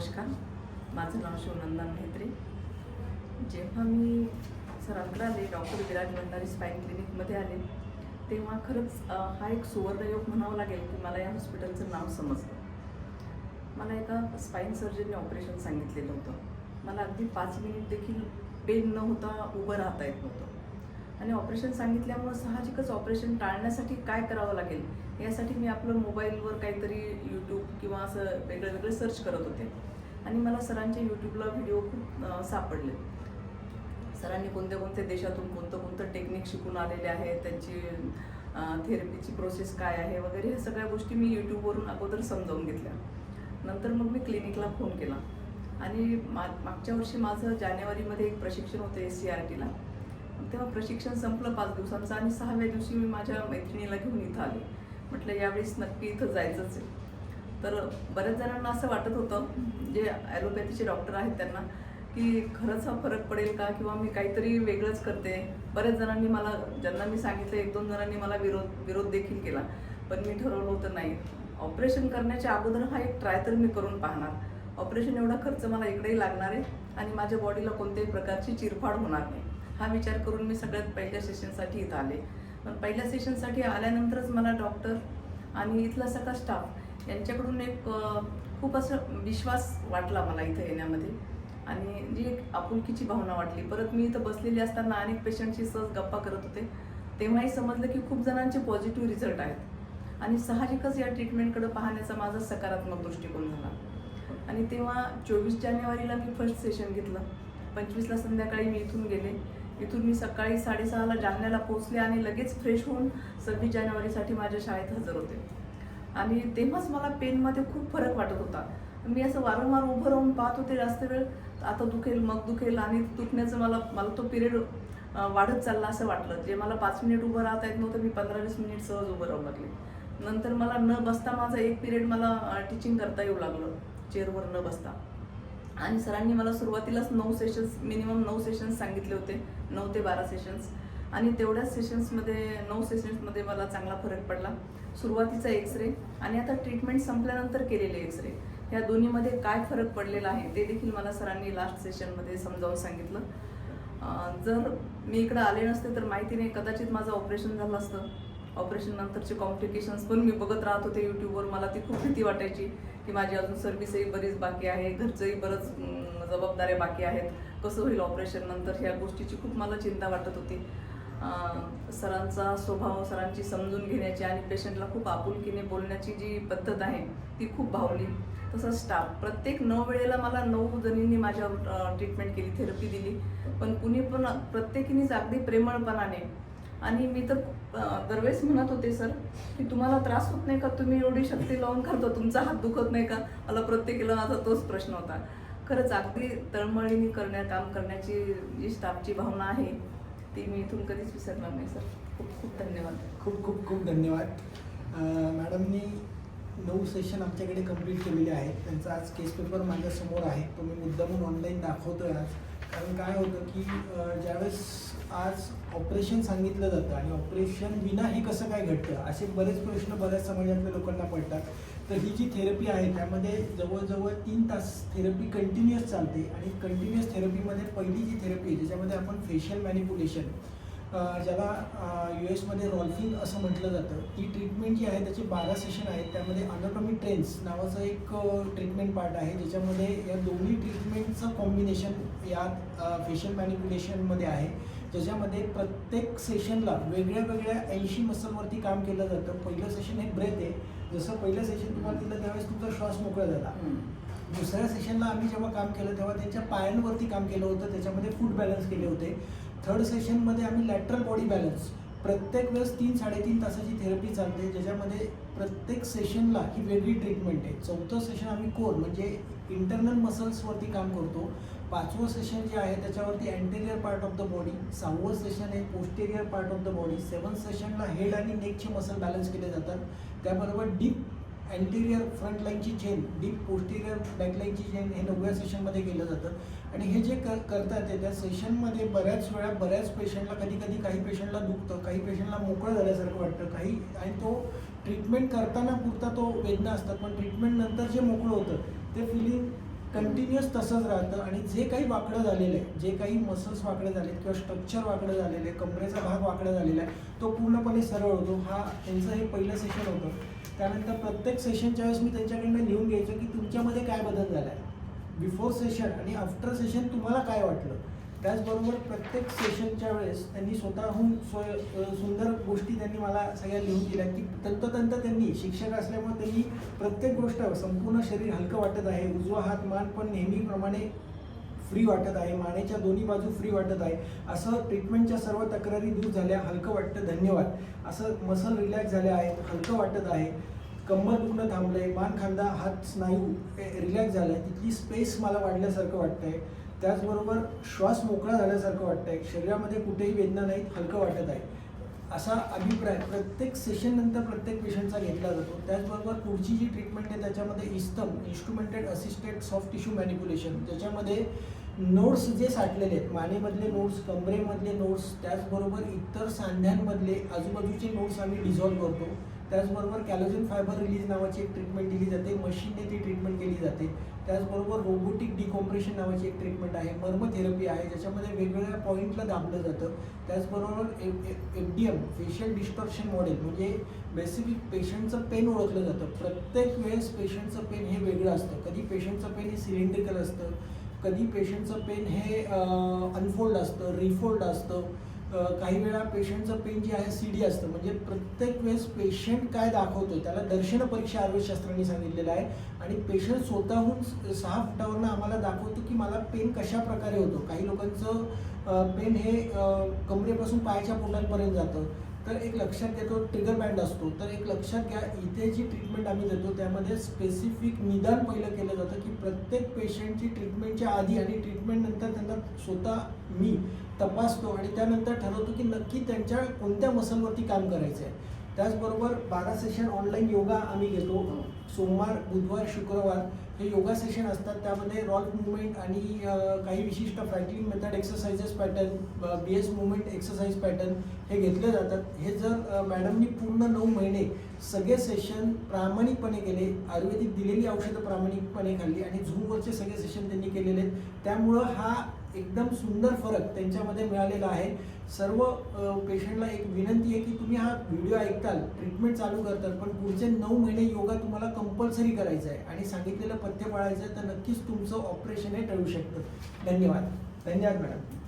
नमस्कार, माझं नाव शिवनंदा मेहत्रे. जेव्हा मी सरांकडे आले, डॉक्टर विराज भंडारी स्पाईन क्लिनिकमध्ये आले, तेव्हा खरंच हा एक सुवर्णयोग म्हणावं लागेल की मला या हॉस्पिटलचं नाव समजलं. मला एका स्पाईन सर्जनने ऑपरेशन सांगितलेलं होतं. मला अगदी 5 मिनिट देखील पेन न होता उभं राहता येत नव्हतं आणि ऑपरेशन सांगितल्यामुळं साहजिकच ऑपरेशन टाळण्यासाठी काय करावं लागेल यासाठी मी आपलं मोबाईलवर काहीतरी यूट्यूब किंवा असं वेगळे वेगळे सर्च करत होते आणि मला सरांच्या यूट्यूबला व्हिडिओ खूप सापडले. सरांनी कोणत्या कोणत्या देशातून कोणतं टेक्निक शिकून आलेले आहेत, त्यांची थेरपीची प्रोसेस काय आहे वगैरे ह्या सगळ्या गोष्टी मी यूट्यूबवरून अगोदर समजावून घेतल्या. नंतर मग मी क्लिनिकला फोन केला आणि मागच्या वर्षी माझं जानेवारीमध्ये एक प्रशिक्षण होतं SCRTला. तेव्हा प्रशिक्षण संपलं 5 दिवसांचं आणि 6व्या दिवशी मी माझ्या मैत्रिणीला घेऊन इथं आले. म्हटलं यावेळेस नक्की इथं जायचंच आहे. तर बऱ्याच जणांना असं वाटत होतं, जे ॲलोपॅथीचे डॉक्टर आहेत त्यांना, की खरंच हा फरक पडेल का किंवा मी काहीतरी वेगळंच करते. बऱ्याच जणांनी मला, ज्यांना मी सांगितलं, 1-2 जणांनी मला विरोध देखील केला. पण मी ठरवलं होतं नाही, ऑपरेशन करण्याच्या अगोदर हा एक ट्राय तर मी करून पाहणार. ऑपरेशन एवढा खर्च मला इकडेही लागणार आहे आणि माझ्या बॉडीला कोणत्याही प्रकारची चिरफाड होणार नाही हा विचार करून मी सगळ्यात पहिल्या सेशनसाठी इथं आले. पण पहिल्या सेशनसाठी आल्यानंतरच मला डॉक्टर आणि इथला सगळा स्टाफ यांच्याकडून एक खूप असं विश्वास वाटला मला इथं येण्यामध्ये आणि जी एक आपुलकीची भावना वाटली. परत मी इथं बसलेली असताना अनेक पेशंटशी सहज गप्पा करत होते, तेव्हाही समजलं की खूप जणांचे पॉझिटिव्ह रिझल्ट आहेत आणि साहजिकच या ट्रीटमेंटकडे पाहण्याचा माझा सकारात्मक दृष्टिकोन झाला. आणि तेव्हा 24 जानेवारीला मी फर्स्ट सेशन घेतलं. 25ला संध्याकाळी मी इथून गेले. इथून मी सकाळी 6:30ला जालन्याला पोहोचले आणि लगेच फ्रेश होऊन 26 जानेवारीसाठी माझ्या शाळेत हजर होते. आणि तेव्हाच मला पेनमध्ये खूप फरक वाटत होता. मी असं वारंवार उभं राहून पाहत होते जास्त वेळ, आता दुखेल मग दुखेल आणि दुखण्याचं मला तो पिरियड वाढत चालला असं वाटलं. जे मला 5 मिनिट उभं राहता येत नव्हतं, मी 15-20 मिनिट सहज उभं राहू लागले. नंतर मला न बसता माझा एक पिरियड मला टीचिंग करता येऊ लागलं, चेअरवर न बसता. आणि सरांनी मला सुरुवातीलाच 9 सेशन्स, मिनिमम 9 सेशन्स सांगितले होते, 9 ते 12 सेशन्स. आणि तेवढ्याच सेशन्समध्ये 9 सेशन्समध्ये मला चांगला फरक पडला. सुरुवातीचा एक्सरे आणि आता ट्रीटमेंट संपल्यानंतर केलेले एक्सरे, ह्या दोन्हीमध्ये काय फरक पडलेला आहे ते देखील मला सरांनी लास्ट सेशनमध्ये समजावून सांगितलं. जर मी इकडं आले नसते तर माहिती नाही, कदाचित माझं ऑपरेशन झालं असतं. ऑपरेशन नंतरचे कॉम्प्लिकेशन्स पण मी बघत राहत होते यूट्यूबवर. मला ती खूप भीती वाटायची की माझी अजून सर्व्हिसही बरीच बाकी आहे, घरचंही बरंच जबाबदाऱ्या बाकी आहेत, कसं होईल ऑपरेशन नंतर, ह्या गोष्टीची खूप मला चिंता वाटत होती. सरांचा स्वभाव, सरांची समजून घेण्याची आणि पेशंटला खूप आपुलकीने बोलण्याची जी पद्धत आहे ती खूप भावली. तसंच स्टाफ, प्रत्येक 9 वेळेला मला 9 जणींनी माझ्यावर ट्रीटमेंट केली, थेरपी दिली. पण कुणी पण प्रत्येकीनेच अगदी प्रेमळपणाने. आणि मी तर दरवेळेस म्हणत होते, सर की तुम्हाला त्रास होत नाही का, तुम्ही एवढी शक्ती लावून करता, तुमचा हात दुखत नाही का. मला प्रत्येकीला माझा तोच प्रश्न होता. खरंच अगदी तळमळीने काम करण्याची जी स्टाफची भावना आहे ती मी इथून कधीच विसरणार नाही. सर खूप खूप धन्यवाद. खूप धन्यवाद. मॅडमनी 9 सेशन आमच्याकडे कंप्लीट केलेले आहेत. त्यांचा आज केस पेपर माझ्यासमोर आहे, तो मी मुद्दामून ऑनलाईन दाखवतो आहे आज. कारण काय होतं की ज्यावेळेस आज ऑपरेशन सांगितलं जातं आणि ऑपरेशन विना हे कसं काय घडतं, असे बरेच प्रश्न बऱ्याच समाजातल्या लोकांना पडतात. तर ही जी थेरपी आहे त्यामध्ये जवळजवळ 3 तास थेरपी कंटिन्युअस चालते आणि कंटिन्युअस थेरपीमध्ये पहिली जी थेरपी आहे त्याच्यामध्ये आपण फेशियल मॅनिप्युलेशन, ज्याला US मध्ये रॉल्फिंग असं म्हटलं जातं, ती ट्रीटमेंट जी आहे त्याचे 12 सेशन आहेत. त्यामध्ये अनाटॉमी ट्रेन्स नावाचं एक ट्रीटमेंट पार्ट आहे, ज्याच्यामध्ये या दोन्ही ट्रीटमेंटचं कॉम्बिनेशन या फेशियल मॅनिप्युलेशनमध्ये आहे, ज्याच्यामध्ये प्रत्येक सेशनला वेगळ्या 80 मसलवरती काम केलं जातं. पहिलं सेशन एक ब्रेथ आहे, जसं पहिलं सेशन तुम्हाला दिलं त्यावेळेस तुमचा श्वास मोकळा झाला. दुसऱ्या सेशनला आम्ही जेव्हा काम केलं तेव्हा त्यांच्या पायांवरती काम केलं होतं, त्याच्यामध्ये फूट बॅलन्स केले होते. थर्ड सेशनमध्ये आम्ही लॅटरल बॉडी बॅलन्स, प्रत्येक वेळेस 3-3.5 तासाची थेरपी चालते, ज्याच्यामध्ये प्रत्येक सेशनला ही वेगळी ट्रीटमेंट आहे. 4थं सेशन आम्ही कोर म्हणजे इंटरनल मसल्सवरती काम करतो. 5वं सेशन जे आहे त्याच्यावरती anterior part of the body. 6वं सेशन आहे posterior part of the body. 7th सेशनला हेड आणि नेकचे मसल बॅलन्स केले जातात. त्याबरोबर डीप अँटेरियर फ्रंट लाईनची चेन, डीप पोस्टेरियर बॅकलाईनची चेन हे 9व्या सेशनमध्ये केलं जातं. आणि हे जे करतात ते त्या सेशनमध्ये बऱ्याच पेशंटला कधी काही पेशंटला दुखतं, काही पेशंटला मोकळं झाल्यासारखं वाटतं, काही आणि तो ट्रीटमेंट करताना पुरता तो वेदना असतात, पण ट्रीटमेंट नंतर जे मोकळं होतं ते फिलिंग कंटिन्युअस तसंच राहतं आणि जे काही वाकडं झालेलं आहे, जे काही मसल्स वाकडे झालेत किंवा स्ट्रक्चर वाकडं झालेलं आहे, कमरेचा भाग वाकडा झालेला आहे, तो पूर्णपणे सरळ होतो. हा त्यांचं हे पहिलं सेशन होतं. त्यानंतर प्रत्येक सेशनच्या वेळेस मी त्यांच्याकडनं लिहून घ्यायचो की तुमच्यामध्ये काय बदल झाला आहे, बिफोर सेशन आणि आफ्टर सेशन तुम्हाला काय वाटलं. त्याचबरोबर प्रत्येक सेशनच्या वेळेस त्यांनी स्वतःहून सुंदर गोष्टी त्यांनी मला सगळ्या लिहून दिल्या की तंतोतंत त्यांनी शिक्षक असल्यामुळे त्यांनी प्रत्येक गोष्ट संपूर्ण शरीर हलकं वाटत आहे, उजवा हात मान पण नेहमीप्रमाणे फ्री वाटत आहे, मानेच्या दोन्ही बाजू फ्री वाटत आहे, असं ट्रीटमेंटच्या सर्व तक्रारी दूर झाल्या, हलकं वाटतं, धन्यवाद, असं मसल रिलॅक्स झाले आहेत, हलकं वाटत आहे, कंबर दुखणं थांबलंय, मान खांदा हात स्नायू रिलॅक्स झाला आहे, तिथली स्पेस मला वाढल्यासारखं वाटतंय. त्याचबरोबर श्वास मोकळा झाल्यासारखं वाटतंय, शरीरामध्ये कुठेही वेदना नाहीत, हलकं वाटत आहे, असा अभिप्राय प्रत्येक सेशननंतर प्रत्येक पेशंटचा घेतला जातो. त्याचबरोबर पुढची जी ट्रीटमेंट आहे त्याच्यामध्ये इस्तम इन्स्ट्रुमेंटेड असिस्टेड सॉफ्ट टिश्यू मॅनिप्युलेशन, ज्याच्यामध्ये नोड्स जे साठलेले आहेत, मानेमधले नोड्स, कमरेमधले नोड्स, त्याचबरोबर इतर सांध्यांमधले आजूबाजूचे नोड्स आम्ही डिझॉल्व्ह करतो. त्याचबरोबर कॅलोजन फायबर रिलीज नावाची एक ट्रीटमेंट दिली जाते, मशीनने ती ट्रीटमेंट केली जाते. त्याचबरोबर रोबोटिक डिकॉम्प्रेशन नावाची एक ट्रीटमेंट आहे, मर्म थेरपी आहे, ज्याच्यामध्ये वेगवेगळ्या पॉईंटला दाबलं जातं. त्याचबरोबर FDM फेशियल डिस्टॉर्शन मॉडेल म्हणजे बेसिकली पेशंटचं पेन ओळखलं जातं. प्रत्येक वेळेस पेशंटचं पेन हे वेगळं असतं. कधी पेशंटचं पेन हे सिलेंड्रिकल असतं, कधी पेशंटचं पेन हे अनफोल्ड असतं, रिफोल्ड असतं, काही वेळा पेशंटचं पेन जे आहे CD असतं. म्हणजे प्रत्येक वेळेस पेशंट काय दाखवतो त्याला दर्शन परीक्षा आयुर्वेदशास्त्रांनी सांगितलेलं आहे आणि पेशंट स्वतःहून 6 फुटावरनं आम्हाला दाखवतो की मला पेन कशा प्रकारे होतो. काही लोकांचं पेन हे कमरेपासून पायाच्या पोटांपर्यंत जातं. तर एक लक्षात घेतो ट्रिगर बँड असतो. तर एक लक्षात घ्या, इथे जी ट्रीटमेंट आम्ही देतो त्यामध्ये स्पेसिफिक निदान पहिलं केलं जातं की प्रत्येक पेशंटची ट्रीटमेंटच्या आधी आणि ट्रीटमेंटनंतर त्यांना स्वतः मी तपासतो आणि त्यानंतर ठरवतो की नक्की त्यांच्या कोणत्या मसलवरती काम करायचं आहे. त्याचबरोबर 12 सेशन ऑनलाईन योगा आम्ही घेतो. सोमवार, बुधवार, शुक्रवार हे योगा सेशन असतात. त्यामध्ये रॉल्फ मुवमेंट आणि काही विशिष्ट Franklin method exercises pattern, BS movement exercise pattern हे घेतले जातात. हे जर मॅडमनी पूर्ण 9 महिने सगळे सेशन प्रामाणिकपणे केले, आयुर्वेदिक दिलेली औषधं प्रामाणिकपणे खाल्ली आणि झूमवरचे सगळे सेशन त्यांनी केलेले आहेत, त्यामुळं हा एकदम सुंदर फरक त्यांच्यामध्ये मिळालेला आहे. सर्व पेशंटला एक विनंती आहे की तुम्ही हा व्हिडिओ ऐकताल, ट्रीटमेंट चालू करताल, पण पुढचे 9 महिने योगा तुम्हाला कंपल्सरी करायचं आहे आणि सांगितलेलं पथ्य पाळायचं आहे, तर नक्कीच तुमचं ऑपरेशन हे टळू शकतं. धन्यवाद. धन्यवाद मॅडम.